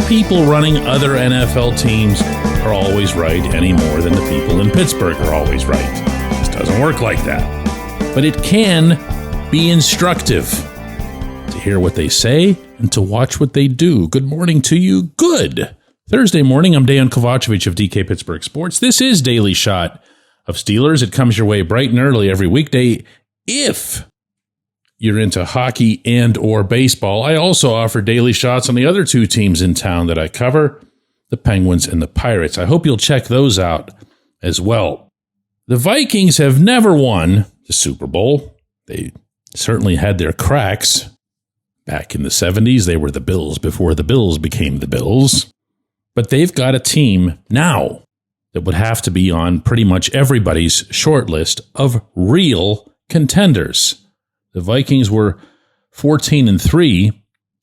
people running other NFL teams are always right any more than the people in Pittsburgh are always right. It just doesn't work like that. But it can be instructive to hear what they say and to watch what they do. Good morning to you. Good Thursday morning. I'm Dejan Kovacevic of DK Pittsburgh Sports. This is Daily Shot of Steelers. It comes your way bright and early every weekday if you're into hockey and or baseball. I also offer daily shots on the other two teams in town that I cover, the Penguins and the Pirates. I hope you'll check those out as well. The Vikings have never won the Super Bowl. They certainly had their cracks. Back in the 70s, they were the Bills before the Bills became the Bills. But they've got a team now that would have to be on pretty much everybody's short list of real contenders. The Vikings were 14-3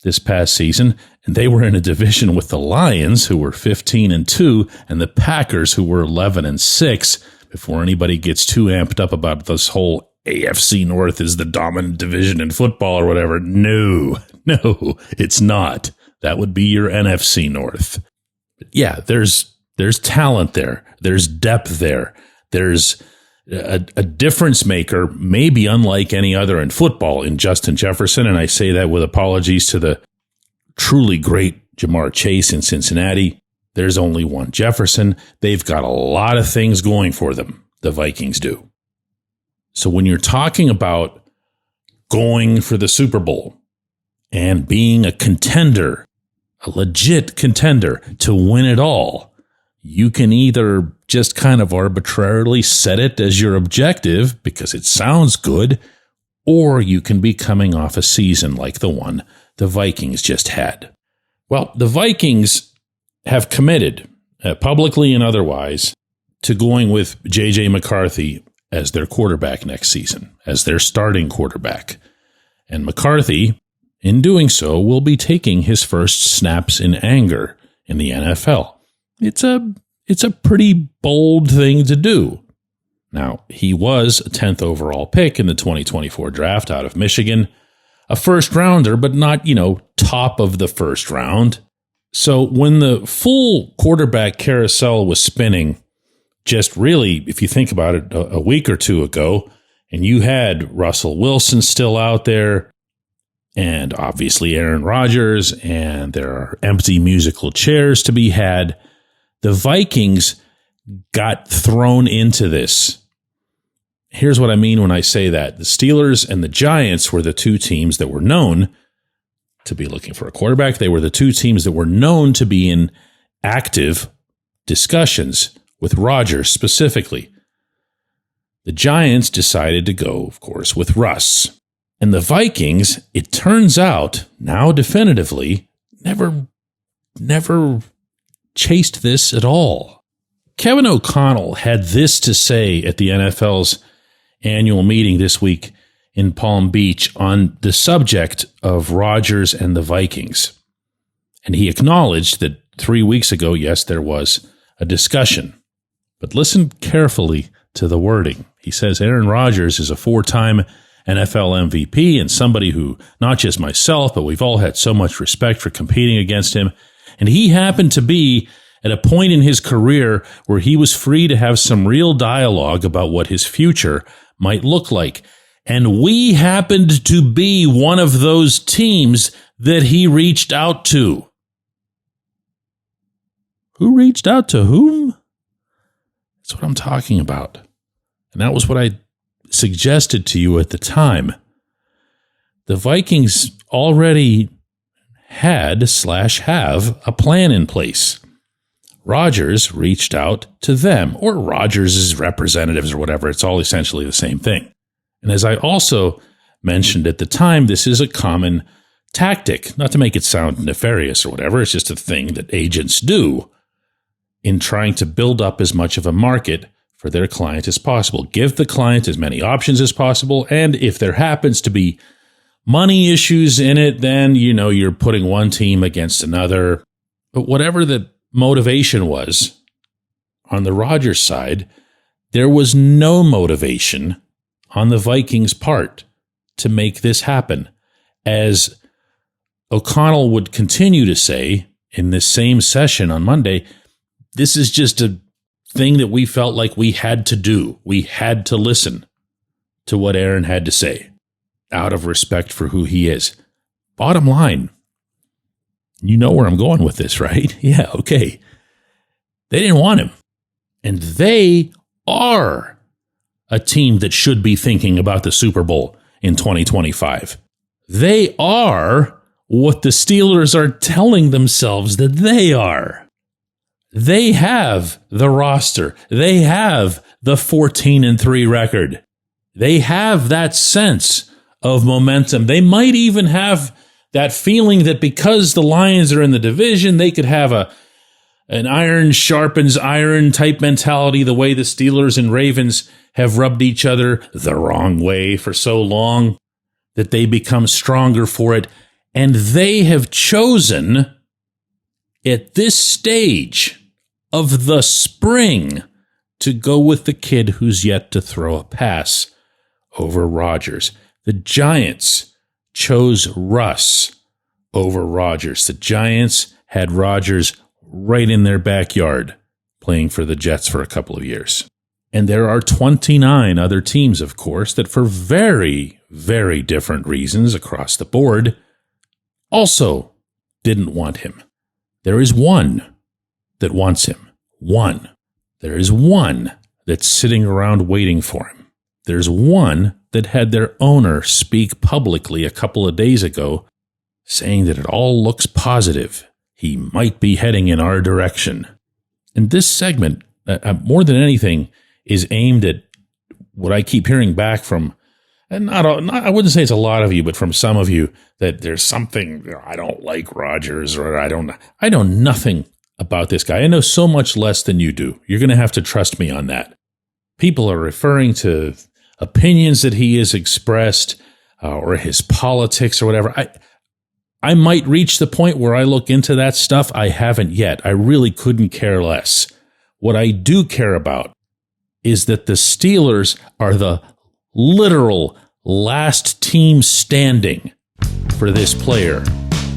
this past season, and they were in a division with the Lions, who were 15-2, and the Packers, who were 11-6, before anybody gets too amped up about this whole AFC North is the dominant division in football or whatever. No, it's not. That would be your NFC North. But yeah, there's talent there. There's depth there. There's a difference maker, maybe unlike any other in football, in Justin Jefferson. And I say that with apologies to the truly great Jamar Chase in Cincinnati. There's only one Jefferson. They've got a lot of things going for them. The Vikings do. So when you're talking about going for the Super Bowl and being a contender, a legit contender to win it all, you can either just kind of arbitrarily set it as your objective because it sounds good, or you can be coming off a season like the one the Vikings just had. Well, the Vikings have committed, publicly and otherwise, to going with J.J. McCarthy as their quarterback next season, as their starting quarterback. And McCarthy, in doing so, will be taking his first snaps in anger in the NFL. It's a pretty bold thing to do. Now, he was a 10th overall pick in the 2024 draft out of Michigan, a first rounder, but not, top of the first round. So when the full quarterback carousel was spinning, just really, if you think about it, a week or two ago, and you had Russell Wilson still out there, and obviously Aaron Rodgers, and there are empty musical chairs to be had, the Vikings got thrown into this. Here's what I mean when I say that. The Steelers and the Giants were the two teams that were known to be looking for a quarterback. They were the two teams that were known to be in active discussions with Rodgers specifically. The Giants decided to go, of course, with Russ. And the Vikings, it turns out, now definitively, never chased this at all. Kevin O'Connell had this to say at the NFL's annual meeting this week in Palm Beach on the subject of Rodgers and the Vikings. And he acknowledged that 3 weeks ago, yes, there was a discussion. But listen carefully to the wording. He says Aaron Rodgers is a 4-time NFL MVP and somebody who, not just myself, but we've all had so much respect for competing against him. And he happened to be at a point in his career where he was free to have some real dialogue about what his future might look like. And we happened to be one of those teams that he reached out to. Who reached out to whom? That's what I'm talking about. And that was what I suggested to you at the time. The Vikings already had/have a plan in place. Rodgers reached out to them, or Rodgers' representatives or whatever. It's all essentially the same thing. And as I also mentioned at the time, this is a common tactic, not to make it sound nefarious or whatever. It's just a thing that agents do in trying to build up as much of a market for their client as possible. Give the client as many options as possible. And if there happens to be money issues in it, then, you're putting one team against another. But whatever the motivation was on the Rodgers side, there was no motivation on the Vikings' part to make this happen. As O'Connell would continue to say in this same session on Monday, this is just a thing that we felt like we had to do. We had to listen to what Aaron had to say out of respect for who he is. Bottom line, you know where I'm going with this, right? Yeah, okay. They didn't want him. And they are a team that should be thinking about the Super Bowl in 2025. They are what the Steelers are telling themselves that they are. They have the roster. They have the 14-3 record. They have that sense of momentum. They might even have that feeling that because the Lions are in the division, they could have an iron sharpens iron type mentality, the way the Steelers and Ravens have rubbed each other the wrong way for so long, that they become stronger for it. And they have chosen at this stage of the spring to go with the kid who's yet to throw a pass over Rodgers. The Giants chose Russ over Rodgers. The Giants had Rodgers right in their backyard playing for the Jets for a couple of years. And there are 29 other teams, of course, that for very, very different reasons across the board also didn't want him. There is one that wants him. One. There is one that's sitting around waiting for him. There's one that had their owner speak publicly a couple of days ago saying that it all looks positive. He might be heading in our direction. And this segment, more than anything, is aimed at what I keep hearing back from, and I wouldn't say it's a lot of you, but from some of you, that there's something, I don't like Rodgers, or I know nothing about this guy. I know so much less than you do. You're going to have to trust me on that. People are referring to opinions that he has expressed or his politics or whatever. I might reach the point where I look into that stuff. I haven't yet. I really couldn't care less. What I do care about is that the Steelers are the literal last team standing for this player,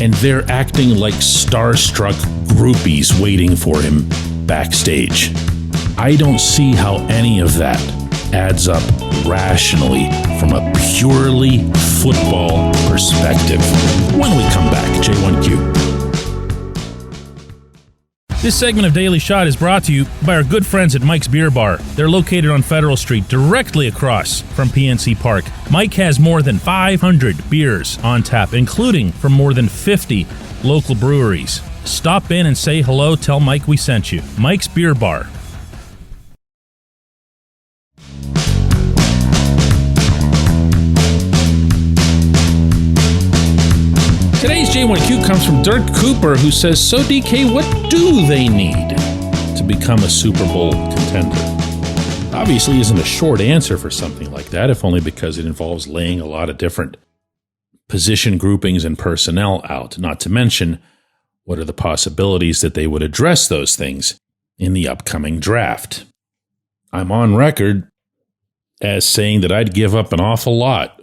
and they're acting like starstruck groupies waiting for him backstage. I don't see how any of that adds up rationally from a purely football perspective. When we come back, J1Q. This segment of Daily Shot is brought to you by our good friends at Mike's Beer Bar. They're located on Federal Street, directly across from PNC Park. Mike has more than 500 beers on tap, including from more than 50 local breweries. Stop in and say hello. Tell Mike we sent you. Mike's Beer Bar. Today's J1Q comes from Dirk Cooper, who says, so DK, what do they need to become a Super Bowl contender? Obviously isn't a short answer for something like that, if only because it involves laying a lot of different position groupings and personnel out, not to mention what are the possibilities that they would address those things in the upcoming draft. I'm on record as saying that I'd give up an awful lot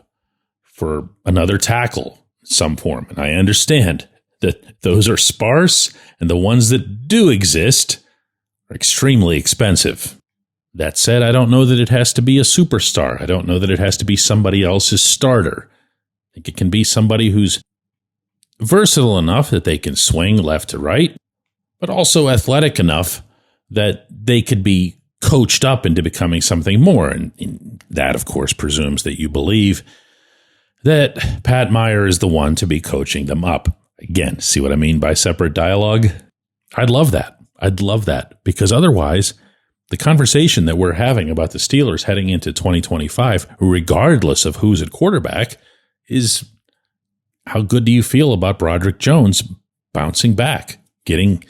for another tackle some form. And I understand that those are sparse, and the ones that do exist are extremely expensive. That said, I don't know that it has to be a superstar. I don't know that it has to be somebody else's starter. I think it can be somebody who's versatile enough that they can swing left to right, but also athletic enough that they could be coached up into becoming something more. And that, of course, presumes that you believe that Pat Meyer is the one to be coaching them up. Again, see what I mean by separate dialogue? I'd love that. I'd love that, because otherwise, the conversation that we're having about the Steelers heading into 2025, regardless of who's at quarterback, is how good do you feel about Broderick Jones bouncing back, getting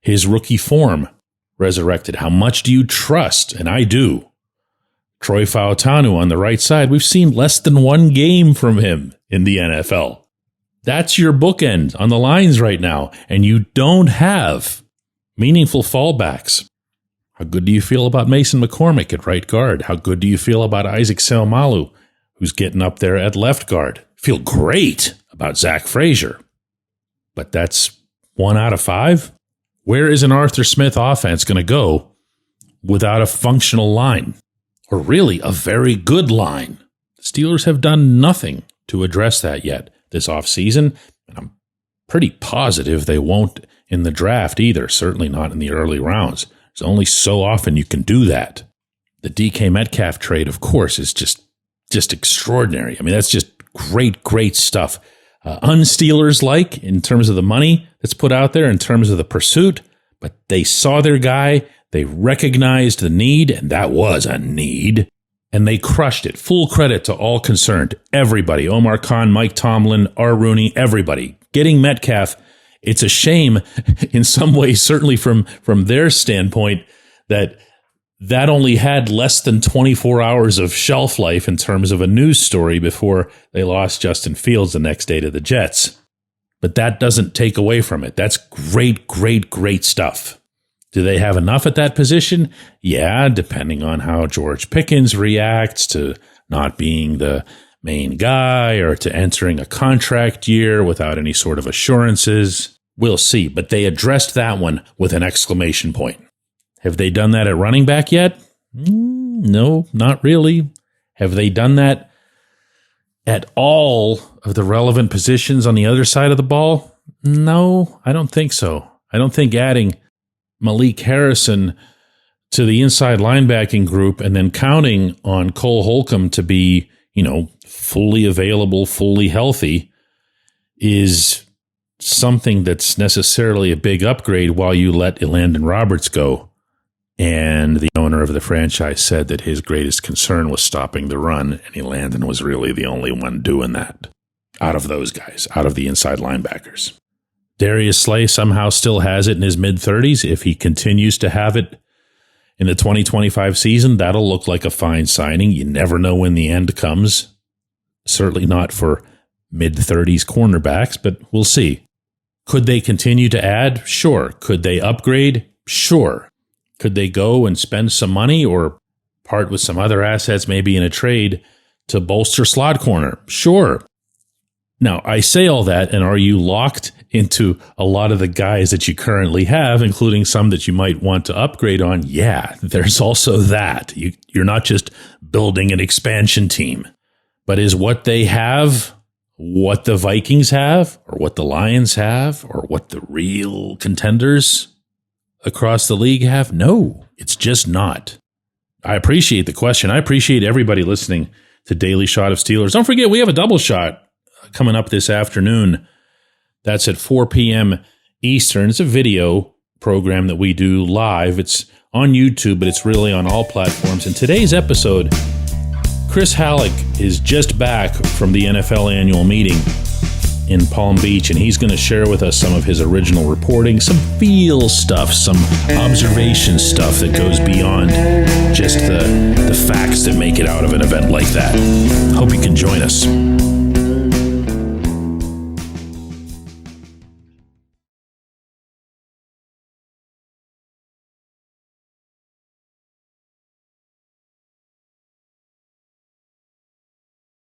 his rookie form resurrected? How much do you trust? And I do. Troy Fautanu on the right side, we've seen less than one game from him in the NFL. That's your bookend on the lines right now, and you don't have meaningful fallbacks. How good do you feel about Mason McCormick at right guard? How good do you feel about Isaac Seumalo, who's getting up there at left guard? Feel great about Zach Frazier. But that's 1 out of 5? Where is an Arthur Smith offense going to go without a functional line? Or really a very good line? The Steelers have done nothing to address that yet this offseason, and I'm pretty positive they won't in the draft either, certainly not in the early rounds. There's only so often you can do that. The DK Metcalf trade, of course, is just extraordinary. I mean, that's just great stuff. Un-Steelers-like in terms of the money that's put out there, in terms of the pursuit, but they saw their guy, they recognized the need, and that was a need, and they crushed it. Full credit to all concerned, everybody, Omar Khan, Mike Tomlin, R. Rooney, everybody. Getting Metcalf, it's a shame in some ways, certainly from their standpoint, that only had less than 24 hours of shelf life in terms of a news story before they lost Justin Fields the next day to the Jets. But that doesn't take away from it. That's great stuff. Do they have enough at that position? Yeah, depending on how George Pickens reacts to not being the main guy or to entering a contract year without any sort of assurances. We'll see. But they addressed that one with an exclamation point. Have they done that at running back yet? No, not really. Have they done that at all of the relevant positions on the other side of the ball? No, I don't think so. I don't think adding Malik Harrison to the inside linebacking group and then counting on Cole Holcomb to be, fully available, fully healthy is something that's necessarily a big upgrade while you let Landon Roberts go. And the owner of the franchise said that his greatest concern was stopping the run, and Landon was really the only one doing that out of those guys, out of the inside linebackers. Darius Slay somehow still has it in his mid-30s. If he continues to have it in the 2025 season, that'll look like a fine signing. You never know when the end comes. Certainly not for mid-30s cornerbacks, but we'll see. Could they continue to add? Sure. Could they upgrade? Sure. Could they go and spend some money or part with some other assets, maybe in a trade, to bolster slot corner? Sure. Now, I say all that, and are you locked into a lot of the guys that you currently have, including some that you might want to upgrade on? Yeah, there's also that. You're not just building an expansion team. But is what they have what the Vikings have, or what the Lions have, or what the real contenders across the league have? No, it's just not. I appreciate the question. I appreciate everybody listening to Daily Shot of Steelers. Don't forget, we have a double shot coming up this afternoon. That's at 4 p.m. Eastern. It's a video program that we do live. It's on YouTube, but it's really on all platforms. In today's episode, Chris Halleck is just back from the NFL annual meeting in Palm Beach, and he's going to share with us some of his original reporting, some feel stuff, some observation stuff that goes beyond just the facts that make it out of an event like that. Hope you can join us.